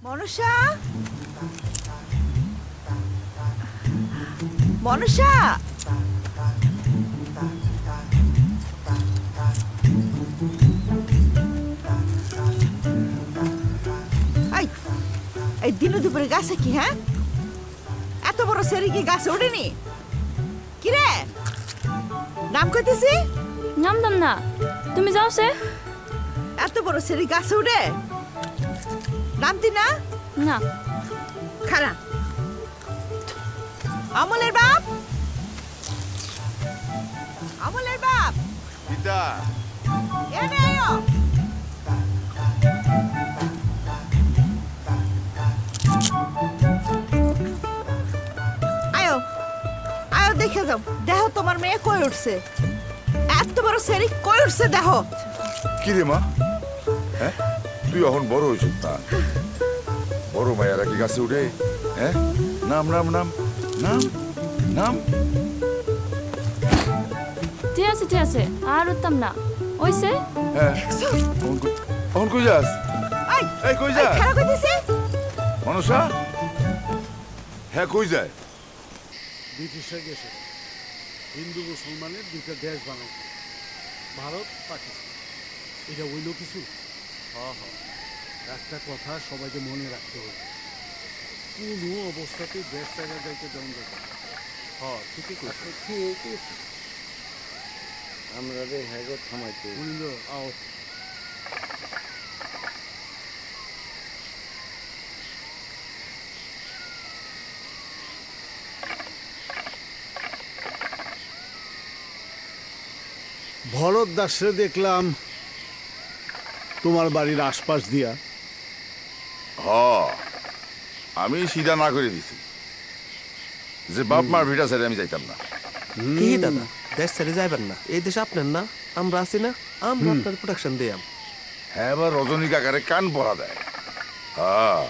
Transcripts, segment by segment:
মনসা, মনসা, এই দিনে দুপুরে গাছে কি? হ্যাঁ, এত বড় সেরি কি গাছে ওঠেনি? কি রে, নাম কইতেছি? নামদাম না, তুমি যাও সে। এত বড় সেরি গাছে উঠে নামতি না? না। খারা আমলের বাপ, আমলের বাপ, পিতা এনে আয়ো। আয়ো আয়ো, দেখে যাও, দেখো তোমার মেয়ে কই উঠছে। এত বড় সেরি কই উঠছে দেখো। কি রে মা? হ্যাঁ, তুই এখন বড় হয়েছিস না? বড় মায়েরা কি গাছে উঠে? হ্যাঁ, নাম নাম নাম নাম নাম। ঠিক আছে ঠিক আছে, আর উঠতাম না। ওইসে হ্যাঁ, এখন কই যাস? এই কই যা? খারাপ কইতেছে। মনসা, হ্যাঁ কই যায়? ব্রিটিশের দেশে হিন্দু মুসলমানের দুটো দেশ বানাই, ভারত পাকিস্তান। এটা হইল কিছু? একটা কথা সবাইকে মনে রাখতে হবে, কোনো অবস্থাতে দেশ টাকা যাইতে দেওয়া যাবে না। ঠিকই কইছো। আমরা রে হ্যাগো থামাইতে বুঝলো? আও ভরত দাসে দেখলাম তোমার বাড়ির আশপাশ দিয়া। হ, আমি সিধা না করে দিছি যে বাপ মার ভিটা ছেড়ে আমি যাইতাম না। কি দাদা, দেশ ছেড়ে যাইবেন না? এই দেশ আপনার না, আমরা আছি না, আমরা আপনার প্রোটেকশন দিয়াম। হ্যাঁ, এবার রজনী কাকারে কান পড়া দেয়। হ্যাঁ,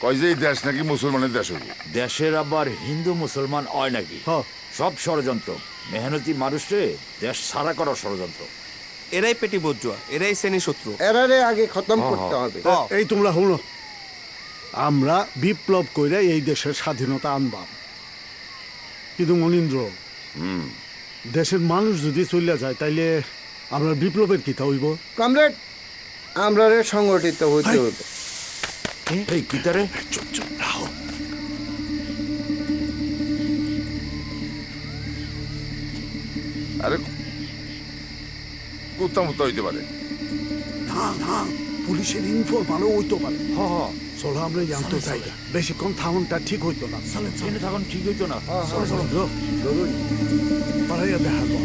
কয় যে এই দেশ নাকি মুসলমানের দেশ হইব। দেশের আবার হিন্দু মুসলমান হয় নাকি? সব ষড়যন্ত্র, মেহনতি মানুষরে দেশ সারা করার ষড়যন্ত্র। এরাই পেটি বজ্জুয়া, এরাই শ্রেণী শত্রু। এরারে আগে খতম করতে হবে। এই তোমরা শুনো, আমরা বিপ্লব কইরা এই দেশের স্বাধীনতা আনবাম, কিন্তু মনীন্দ্র, দেশের মানুষ যদি চলে যায় তাইলে আমরা বিপ্লবের কিতা হইব? কমরেড, আমরা সংগঠিত হইতে হবে। এই কিতারে চুপ চুপ রাহো। আরে কুত্তা মুত্তা হইতে পারে। না না, পুলিশের ইনফরমালও হইতো পারে। চলো আমরা জানতে চাই, বেশিক্ষণ থাউনটা ঠিক হইতো না। ট্রেনে থাকুন ঠিক হইতো না। চলো চলো, পাড়াইয়া দেখাবো।